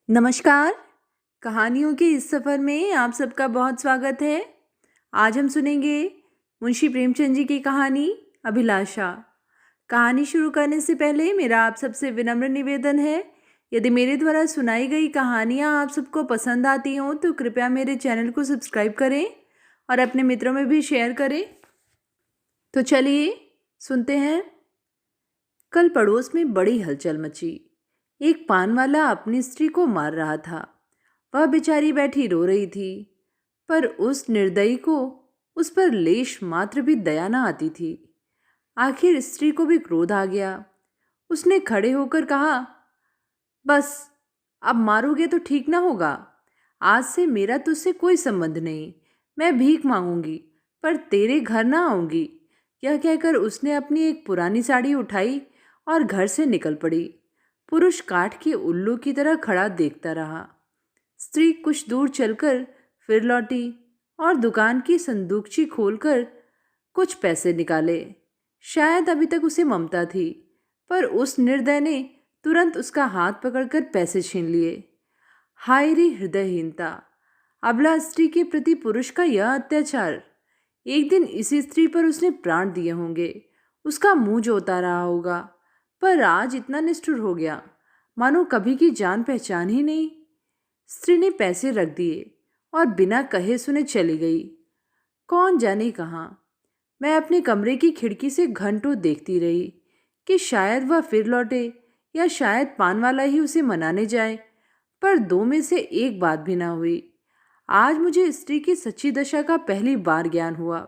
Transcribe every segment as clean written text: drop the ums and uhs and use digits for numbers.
नमस्कार। कहानियों के इस सफ़र में आप सबका बहुत स्वागत है। आज हम सुनेंगे मुंशी प्रेमचंद जी की कहानी अभिलाषा। कहानी शुरू करने से पहले मेरा आप सबसे विनम्र निवेदन है, यदि मेरे द्वारा सुनाई गई कहानियाँ आप सबको पसंद आती हों तो कृपया मेरे चैनल को सब्सक्राइब करें और अपने मित्रों में भी शेयर करें। तो चलिए सुनते हैं। कल पड़ोस में बड़ी हलचल मची। एक पान वाला अपनी स्त्री को मार रहा था। वह बेचारी बैठी रो रही थी, पर उस निर्दयी को उस पर लेश मात्र भी दया न आती थी। आखिर स्त्री को भी क्रोध आ गया। उसने खड़े होकर कहा, बस अब मारोगे तो ठीक ना होगा। आज से मेरा तुझसे कोई संबंध नहीं। मैं भीख मांगूंगी, पर तेरे घर ना आऊंगी। यह कहकर उसने अपनी एक पुरानी साड़ी उठाई और घर से निकल पड़ी। पुरुष काठ के उल्लू की तरह खड़ा देखता रहा। स्त्री कुछ दूर चलकर फिर लौटी और दुकान की संदूकची खोलकर कुछ पैसे निकाले। शायद अभी तक उसे ममता थी, पर उस निर्दय ने तुरंत उसका हाथ पकड़कर पैसे छीन लिए। हाय रे हृदयहीनता! अबला स्त्री के प्रति पुरुष का यह अत्याचार! एक दिन इसी स्त्री पर उसने प्राण दिए होंगे, उसका मुंह जोता रहा होगा, पर आज इतना निष्ठुर हो गया, मानो कभी की जान पहचान ही नहीं। स्त्री ने पैसे रख दिए और बिना कहे सुने चली गई। कौन जाने कहाँ। मैं अपने कमरे की खिड़की से घंटों देखती रही कि शायद वह फिर लौटे या शायद पान वाला ही उसे मनाने जाए, पर दो में से एक बात भी ना हुई। आज मुझे स्त्री की सच्ची दशा का पहली बार ज्ञान हुआ।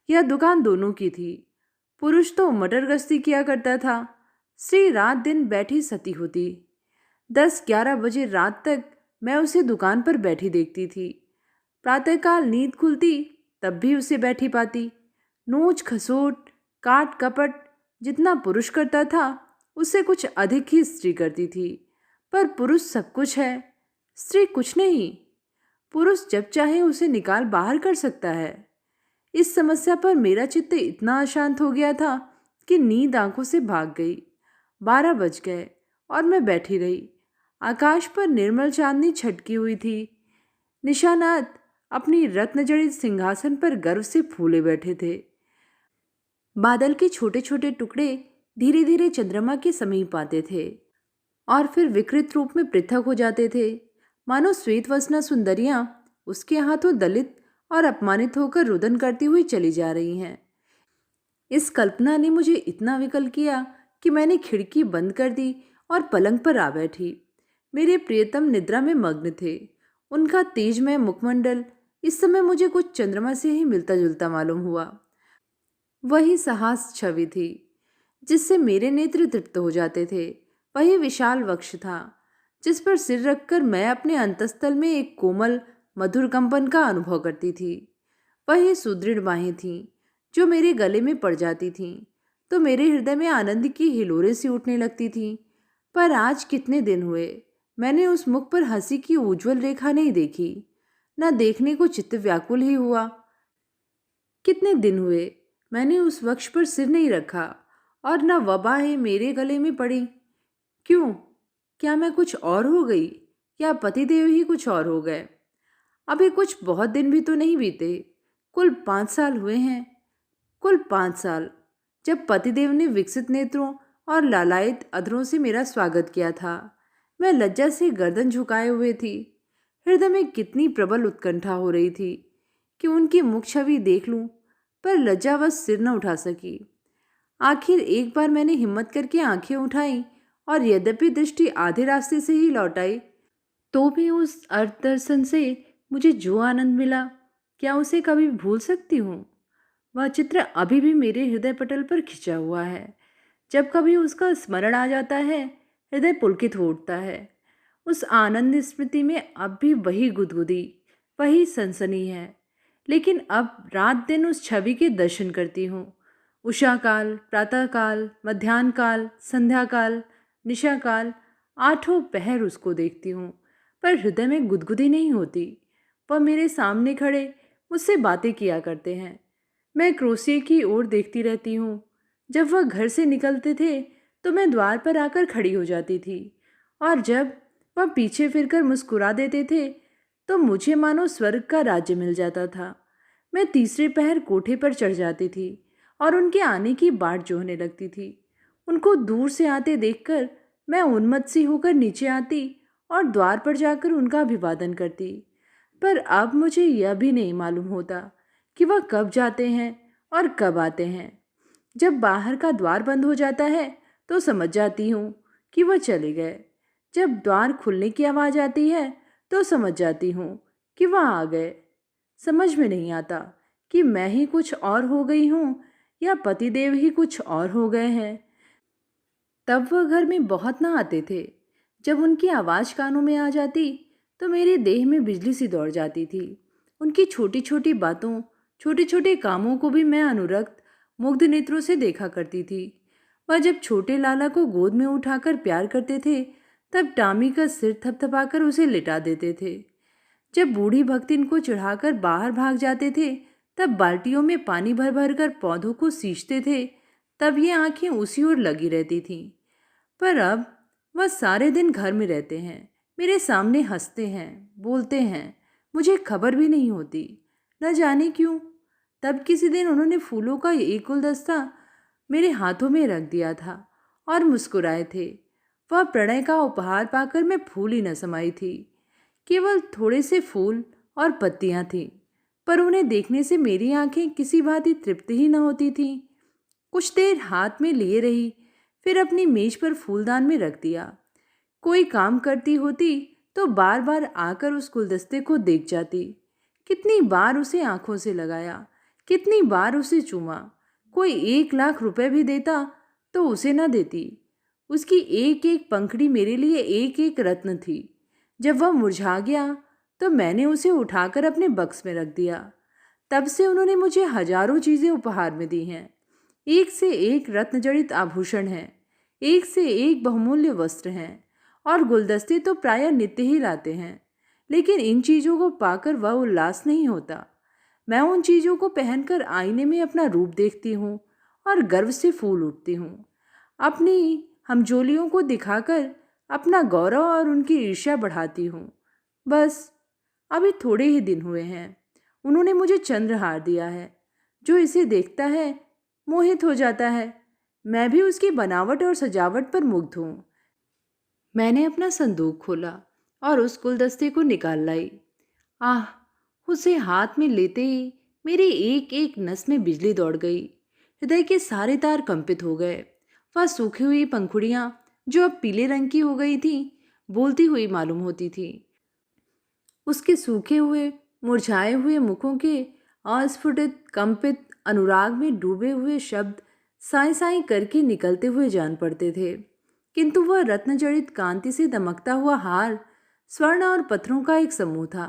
यह दुकान दोनों की थी। पुरुष तो मटर गश्ती किया करता था, स्त्री रात दिन बैठी सती होती। 10-11 बजे रात तक मैं उसे दुकान पर बैठी देखती थी। प्रातःकाल नींद खुलती तब भी उसे बैठी पाती। नोच खसोट काट कपट जितना पुरुष करता था, उससे कुछ अधिक ही स्त्री करती थी। पर पुरुष सब कुछ है, स्त्री कुछ नहीं। पुरुष जब चाहे उसे निकाल बाहर कर सकता है। इस समस्या पर मेरा चित्त इतना अशांत हो गया था कि नींद आंखों से भाग गई। 12 बज गए और मैं बैठी रही। आकाश पर निर्मल चांदनी छटकी हुई थी। निशानात अपनी रत्नजड़ित सिंहासन पर गर्व से फूले बैठे थे। बादल के छोटे छोटे टुकड़े धीरे धीरे चंद्रमा के समीप आते थे और फिर विकृत रूप में पृथक हो जाते थे, मानो श्वेत वसना सुंदरियां उसके हाथों दलित और अपमानित होकर रुदन करती हुई चली जा रही हैं। इस कल्पना ने मुझे इतना विकल किया कि मैंने खिड़की बंद कर दी और पलंग पर आ बैठी। मेरे प्रियतम निद्रा में मग्न थे। उनका तेजमय मुखमंडल इस समय मुझे कुछ चंद्रमा से ही मिलता जुलता मालूम हुआ। वही सहास छवि थी जिससे मेरे नेत्र तृप्त हो जाते थे। वही विशाल वक्ष था जिस पर सिर रखकर मैं अपने अंतस्तल में एक कोमल मधुर कंपन का अनुभव करती थी। वही सुदृढ़ बाहें थीं जो मेरे गले में पड़ जाती थीं तो मेरे हृदय में आनंद की हिलोरें सी उठने लगती थीं। पर आज कितने दिन हुए मैंने उस मुख पर हंसी की उज्जवल रेखा नहीं देखी, न देखने को चित्त व्याकुल ही हुआ। कितने दिन हुए मैंने उस वक्ष पर सिर नहीं रखा और न वबाहें मेरे गले में पड़ी। क्यों? क्या मैं कुछ और हो गई या पतिदेव ही कुछ और हो गए? अभी कुछ बहुत दिन भी तो नहीं बीते, कुल 5 साल हुए हैं। कुल 5 साल जब पतिदेव ने विकसित नेत्रों और लालायित अधरों से मेरा स्वागत किया था। मैं लज्जा से गर्दन झुकाए हुए थी। हृदय में कितनी प्रबल उत्कंठा हो रही थी कि उनकी मुख छवि देख लूं, पर लज्जावश सिर न उठा सकी। आखिर एक बार मैंने हिम्मत करके आंखें उठाई और यद्यपि दृष्टि आधे रास्ते से ही लौट आई, तो भी उस अर्थ दर्शन से मुझे जो आनंद मिला, क्या उसे कभी भूल सकती हूँ? वह चित्र अभी भी मेरे हृदय पटल पर खिंचा हुआ है। जब कभी उसका स्मरण आ जाता है, हृदय पुलकित हो उठता है। उस आनंद स्मृति में अब भी वही गुदगुदी, वही सनसनी है। लेकिन अब रात दिन उस छवि के दर्शन करती हूँ। उषा काल, प्रातः काल, मध्यान्ह काल, संध्या काल, निशा काल, आठों पहर उसको देखती हूँ, पर हृदय में गुदगुदी नहीं होती। वह मेरे सामने खड़े मुझसे बातें किया करते हैं। मैं क्रोसिए की ओर देखती रहती हूँ। जब वह घर से निकलते थे तो मैं द्वार पर आकर खड़ी हो जाती थी, और जब वह पीछे फिरकर मुस्कुरा देते थे तो मुझे मानो स्वर्ग का राज्य मिल जाता था। मैं तीसरे पहर कोठे पर चढ़ जाती थी और उनके आने की बाट जोहने लगती थी। उनको दूर से आते देखकर मैं उन्मत्त सी होकर नीचे आती और द्वार पर जाकर उनका अभिवादन करती। पर अब मुझे यह भी नहीं मालूम होता कि वह कब जाते हैं और कब आते हैं। जब बाहर का द्वार बंद हो जाता है तो समझ जाती हूँ कि वह चले गए। जब द्वार खुलने की आवाज़ आती है तो समझ जाती हूँ कि वह आ गए। समझ में नहीं आता कि मैं ही कुछ और हो गई हूँ या पतिदेव ही कुछ और हो गए हैं। तब वह घर में बहुत ना आते थे। जब उनकी आवाज़ कानों में आ जाती तो मेरे देह में बिजली सी दौड़ जाती थी। उनकी छोटी छोटी बातों, छोटे छोटे कामों को भी मैं अनुरक्त मुग्ध नेत्रों से देखा करती थी। वह जब छोटे लाला को गोद में उठाकर प्यार करते थे तब टामी का सिर थपथपाकर उसे लिटा देते थे। जब बूढ़ी भक्तिन को चढ़ाकर बाहर भाग जाते थे तब बाल्टियों में पानी भर भर कर पौधों को सींचते थे। तब ये आंखें उसी ओर लगी रहती थीं। पर अब वह सारे दिन घर में रहते हैं, मेरे सामने हंसते हैं, बोलते हैं, मुझे खबर भी नहीं होती। न जाने क्यों तब किसी दिन उन्होंने फूलों का एक गुलदस्ता मेरे हाथों में रख दिया था और मुस्कुराए थे। वह प्रणय का उपहार पाकर मैं फूल ही न समाई थी। केवल थोड़े से फूल और पत्तियां थीं, पर उन्हें देखने से मेरी आंखें किसी भांति तृप्त ही न होती थीं। कुछ देर हाथ में लिए रही, फिर अपनी मेज पर फूलदान में रख दिया। कोई काम करती होती तो बार बार आकर उस गुलदस्ते को देख जाती। कितनी बार उसे आंखों से लगाया, कितनी बार उसे चूमा। कोई 1 लाख रुपए भी देता तो उसे न देती। उसकी एक एक पंखड़ी मेरे लिए एक एक रत्न थी। जब वह मुरझा गया तो मैंने उसे उठाकर अपने बक्स में रख दिया। तब से उन्होंने मुझे हजारों चीज़ें उपहार में दी हैं। एक से एक रत्नजड़ित आभूषण हैं, एक से एक बहुमूल्य वस्त्र हैं और गुलदस्ते तो प्रायः नित्य ही लाते हैं। लेकिन इन चीज़ों को पाकर वह उल्लास नहीं होता। मैं उन चीज़ों को पहनकर आईने में अपना रूप देखती हूँ और गर्व से फूल उठती हूँ। अपनी हमजोलियों को दिखाकर अपना गौरव और उनकी ईर्ष्या बढ़ाती हूँ। बस अभी थोड़े ही दिन हुए हैं, उन्होंने मुझे चंद्रहार दिया है। जो इसे देखता है मोहित हो जाता है। मैं भी उसकी बनावट और सजावट पर मुग्ध हूँ। मैंने अपना संदूक खोला और उस गुलदस्ते को निकाल लाई। आह, उसे हाथ में लेते ही मेरी एक एक नस में बिजली दौड़ गई। हृदय के सारे तार कंपित हो गए। वह सूखी हुई पंखुड़ियां जो अब पीले रंग की हो गई थीं, बोलती हुई मालूम होती थी। उसके सूखे हुए मुरझाए हुए मुखों के अस्फुटित कंपित अनुराग में डूबे हुए शब्द साई साई करके निकलते हुए जान पड़ते थे। किंतु वह रत्नजड़ित कांति से दमकता हुआ हार स्वर्ण और पत्थरों का एक समूह था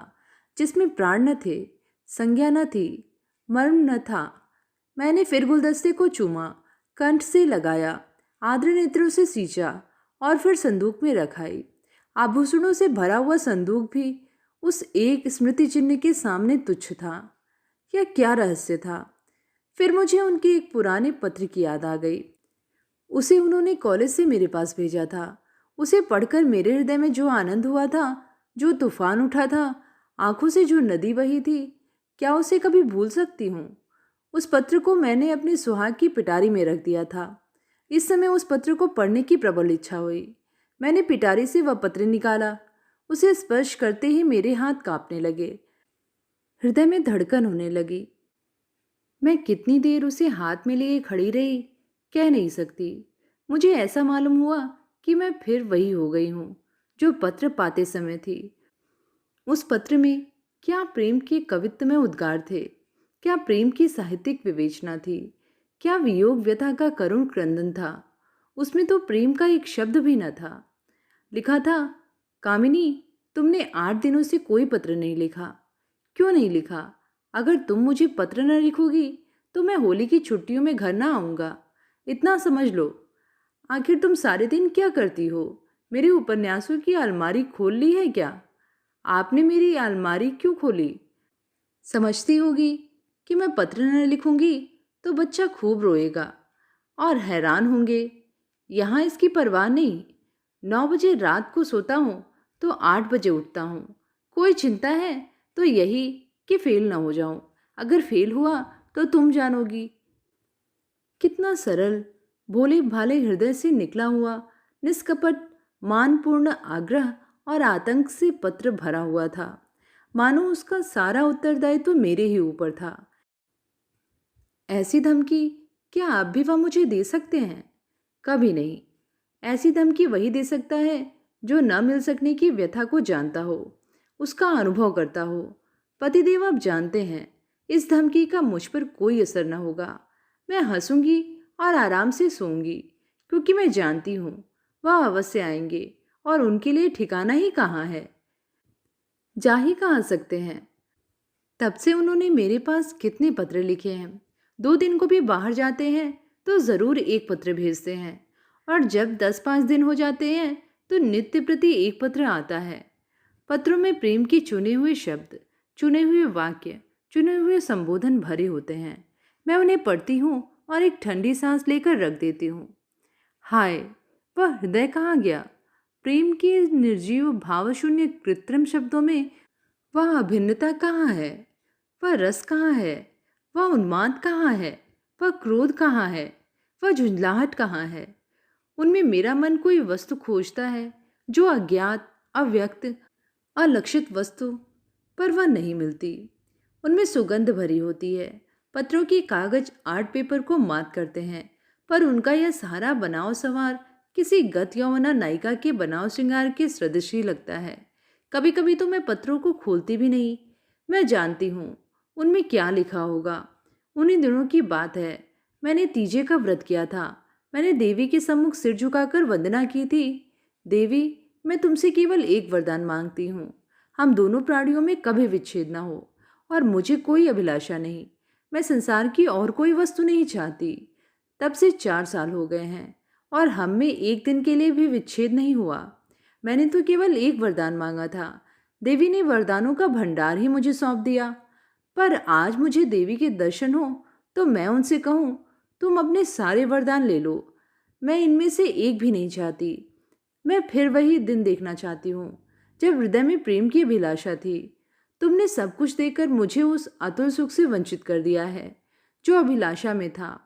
जिसमें प्राण न थे, संज्ञा न थी, मर्म न था। मैंने फिर गुलदस्ते को चूमा, कंठ से लगाया, आर्द्र नेत्रों से सींचा और फिर संदूक में रखाई। आभूषणों से भरा हुआ संदूक भी उस एक स्मृति चिन्ह के सामने तुच्छ था। यह क्या रहस्य था? फिर मुझे उनके एक पुराने पत्र की याद आ गई। उसे उन्होंने कॉलेज से मेरे पास भेजा था। उसे पढ़कर मेरे हृदय में जो आनंद हुआ था, जो तूफान उठा था, आंखों से जो नदी बही थी, क्या उसे कभी भूल सकती हूँ? उस पत्र को मैंने अपने सुहाग की पिटारी में रख दिया था। इस समय उस पत्र को पढ़ने की प्रबल इच्छा हुई। मैंने पिटारी से वह पत्र निकाला। उसे स्पर्श करते ही मेरे हाथ कांपने लगे, हृदय में धड़कन होने लगी। मैं कितनी देर उसे हाथ में लिए खड़ी रही, कह नहीं सकती। मुझे ऐसा मालूम हुआ कि मैं फिर वही हो गई हूँ जो पत्र पाते समय थी। उस पत्र में क्या प्रेम के कवित्वमय उद्गार थे, क्या प्रेम की साहित्यिक विवेचना थी, क्या वियोग व्यथा का करुण क्रंदन था। उसमें तो प्रेम का एक शब्द भी न था। लिखा था, कामिनी, तुमने 8 दिनों से कोई पत्र नहीं लिखा। क्यों नहीं लिखा? अगर तुम मुझे पत्र न लिखोगी तो मैं होली की छुट्टियों में घर ना आऊँगा। इतना समझ लो। आखिर तुम सारे दिन क्या करती हो? मेरे उपन्यासों की अलमारी खोल ली है क्या? आपने मेरी अलमारी क्यों खोली? समझती होगी कि मैं पत्र न लिखूंगी तो बच्चा खूब रोएगा और हैरान होंगे। यहाँ इसकी परवाह नहीं। 9 बजे रात को सोता हूँ तो 8 बजे उठता हूँ। कोई चिंता है तो यही कि फेल ना हो जाऊं। अगर फेल हुआ तो तुम जानोगी। कितना सरल, भोले भाले हृदय से निकला हुआ, निष्कपट, मानपूर्ण आग्रह और आतंक से पत्र भरा हुआ था। मानो उसका सारा उत्तरदायित्व तो मेरे ही ऊपर था। ऐसी धमकी क्या आप भी वह मुझे दे सकते हैं? कभी नहीं। ऐसी धमकी वही दे सकता है जो न मिल सकने की व्यथा को जानता हो, उसका अनुभव करता हो। पतिदेव आप जानते हैं, इस धमकी का मुझ पर कोई असर न होगा। मैं हंसूंगी और आराम से सोऊंगी, क्योंकि मैं जानती हूँ वह अवश्य आएंगे और उनके लिए ठिकाना ही कहाँ है। जा ही कहाँ सकते हैं। तब से उन्होंने मेरे पास कितने पत्र लिखे हैं। 2 दिन को भी बाहर जाते हैं तो ज़रूर एक पत्र भेजते हैं, और जब 10-5 दिन हो जाते हैं तो नित्य प्रति एक पत्र आता है। पत्रों में प्रेम के चुने हुए शब्द, चुने हुए वाक्य, चुने हुए संबोधन भरे होते हैं। मैं उन्हें पढ़ती हूँ और एक ठंडी सांस लेकर रख देती हूँ। हाय, वह हृदय कहाँ गया? प्रेम के निर्जीव भावशून्य कृत्रिम शब्दों में वह अभिन्नता कहाँ है? वह रस कहाँ है? वह उन्माद कहाँ है? वह क्रोध कहाँ है? वह झुंझलाहट कहाँ है? उनमें मेरा मन कोई वस्तु खोजता है जो अज्ञात, अव्यक्त, अलक्षित वस्तु, पर वह नहीं मिलती। उनमें सुगंध भरी होती है। पत्रों की कागज आर्ट पेपर को मात करते हैं, पर उनका यह सारा बनाव सवार किसी गत यौवना नायिका के बनाव श्रृंगार के सदृश ही लगता है। कभी कभी तो मैं पत्रों को खोलती भी नहीं। मैं जानती हूँ उनमें क्या लिखा होगा। उन्हीं दिनों की बात है, मैंने तीजे का व्रत किया था। मैंने देवी के सम्मुख सिर झुकाकर वंदना की थी। देवी, मैं तुमसे केवल एक वरदान मांगती हूँ। हम दोनों प्राणियों में कभी विच्छेद न हो, और मुझे कोई अभिलाषा नहीं। मैं संसार की और कोई वस्तु नहीं चाहती। तब से 4 साल हो गए हैं और हम में एक दिन के लिए भी विच्छेद नहीं हुआ। मैंने तो केवल एक वरदान मांगा था। देवी ने वरदानों का भंडार ही मुझे सौंप दिया। पर आज मुझे देवी के दर्शन हो तो मैं उनसे कहूँ, तुम अपने सारे वरदान ले लो, मैं इनमें से एक भी नहीं चाहती। मैं फिर वही दिन देखना चाहती हूँ जब हृदय में प्रेम की अभिलाषा थी। तुमने सब कुछ देकर मुझे उस अतुल सुख से वंचित कर दिया है जो अभिलाषा में था।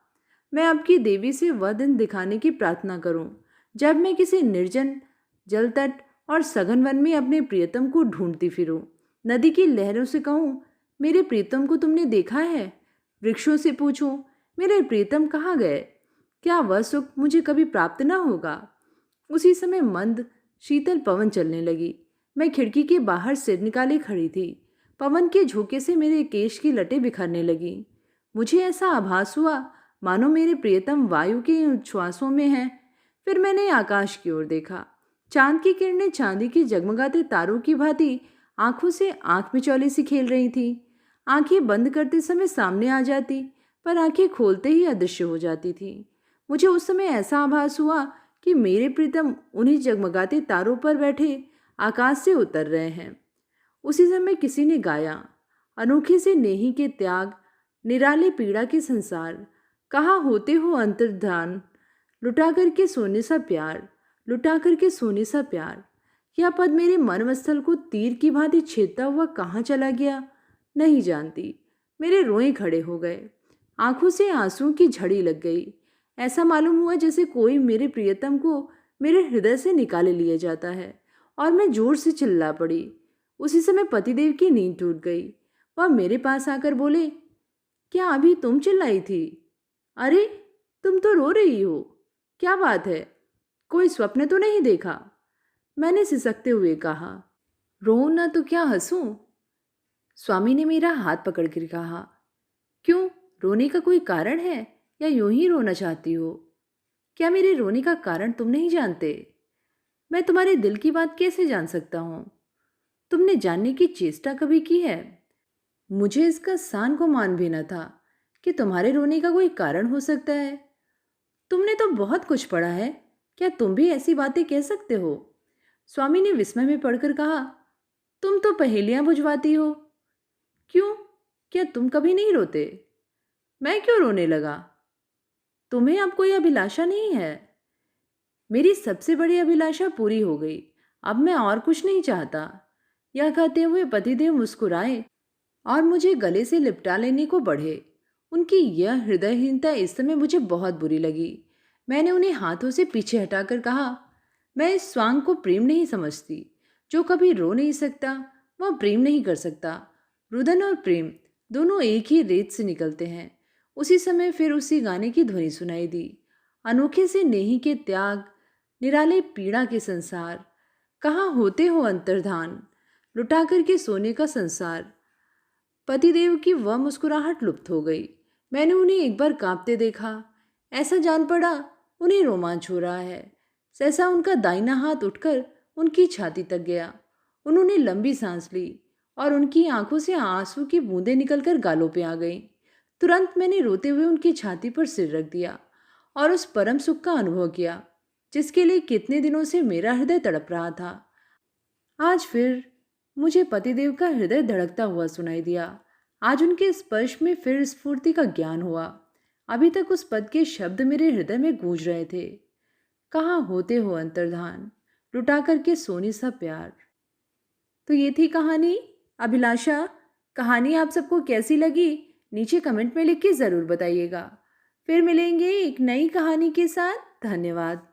मैं आपकी देवी से वह दिन दिखाने की प्रार्थना करूं जब मैं किसी निर्जन जल तट और सघन वन में अपने प्रियतम को ढूंढती फिरूं। नदी की लहरों से कहूं, मेरे प्रियतम को तुमने देखा है? वृक्षों से पूछूं, मेरे प्रियतम कहाँ गए? क्या वह सुख मुझे कभी प्राप्त न होगा? उसी समय मंद शीतल पवन चलने लगी। मैं खिड़की के बाहर सिर निकाले खड़ी थी। पवन के झोंके से मेरे केश की लटें बिखरने लगी। मुझे ऐसा आभास हुआ मानो मेरे प्रियतम वायु के उच्छ्वासों में हैं। फिर मैंने आकाश की ओर देखा। चांद की किरणें चांदी के जगमगाते तारों की भांति आंखों से आंख मिचौली सी खेल रही थी। आंखें बंद करते समय सामने आ जाती, पर आंखें खोलते ही अदृश्य हो जाती थी। मुझे उस समय ऐसा आभास हुआ कि मेरे प्रीतम उन्हीं जगमगाते तारों पर बैठे आकाश से उतर रहे हैं। उसी समय किसी ने गाया, अनोखे से नेही के त्याग, निराले पीड़ा के संसार, कहाँ होते हो अंतर्धान, लुटा करके सोने सा प्यार, लुटा करके सोने सा प्यार। यह पद मेरे मनमस्थल को तीर की भांति छेदता हुआ कहाँ चला गया नहीं जानती। मेरे रोए खड़े हो गए, आंखों से आंसुओं की झड़ी लग गई। ऐसा मालूम हुआ जैसे कोई मेरे प्रियतम को मेरे हृदय से निकाले लिए जाता है, और मैं जोर से चिल्ला पड़ी। उसी समय पतिदेव की नींद टूट गई। वह मेरे पास आकर बोले, क्या अभी तुम चिल्लाई थी? अरे, तुम तो रो रही हो, क्या बात है? कोई स्वप्न तो नहीं देखा? मैंने सिसकते हुए कहा, रो ना तो क्या हंसूं? स्वामी ने मेरा हाथ पकड़कर कहा, क्यों, रोने का कोई कारण है या यूं ही रोना चाहती हो? क्या मेरे रोने का कारण तुम नहीं जानते? मैं तुम्हारे दिल की बात कैसे जान सकता हूं? तुमने जानने की चेष्टा कभी की है? मुझे इसका सान को मान भी न था कि तुम्हारे रोने का कोई कारण हो सकता है। तुमने तो बहुत कुछ पढ़ा है, क्या तुम भी ऐसी बातें कह सकते हो? स्वामी ने विस्मय में पढ़कर कहा, तुम तो पहेलियां बुझवाती हो। क्यों, क्या तुम कभी नहीं रोते? मैं क्यों रोने लगा? तुम्हें अब कोई अभिलाषा नहीं है? मेरी सबसे बड़ी अभिलाषा पूरी हो गई। अब मैं और कुछ नहीं चाहता। यह कहते हुए पतिदेव मुस्कुराए और मुझे गले से लिपटा लेने को बढ़े। उनकी यह हृदयहीनता इस समय मुझे बहुत बुरी लगी। मैंने उन्हें हाथों से पीछे हटाकर कहा, मैं इस स्वांग को प्रेम नहीं समझती। जो कभी रो नहीं सकता वह प्रेम नहीं कर सकता। रुदन और प्रेम दोनों एक ही रेत से निकलते हैं। उसी समय फिर उसी गाने की ध्वनि सुनाई दी। अनोखे से नेही के त्याग, निराले पीड़ा के संसार, कहाँ होते हो अंतर्धान, लुटा करके सोने का संसार। पतिदेव की वह मुस्कुराहट लुप्त हो गई। मैंने उन्हें एक बार कांपते देखा। ऐसा जान पड़ा उन्हें रोमांच हो रहा है। सहसा उनका दाहिना हाथ उठकर उनकी छाती तक गया। उन्होंने लंबी सांस ली और उनकी आंखों से आंसू की बूंदें निकलकर गालों पे आ गईं। तुरंत मैंने रोते हुए उनकी छाती पर सिर रख दिया और उस परम सुख का अनुभव किया जिसके लिए कितने दिनों से मेरा हृदय तड़प रहा था। आज फिर मुझे पतिदेव का हृदय धड़कता हुआ सुनाई दिया। आज उनके स्पर्श में फिर स्फूर्ति का ज्ञान हुआ। अभी तक उस पद के शब्द मेरे हृदय में गूंज रहे थे। कहाँ होते हो अंतर्धान, लुटा करके सोने सा प्यार। तो ये थी कहानी अभिलाषा। कहानी आप सबको कैसी लगी नीचे कमेंट में लिख के ज़रूर बताइएगा। फिर मिलेंगे एक नई कहानी के साथ। धन्यवाद।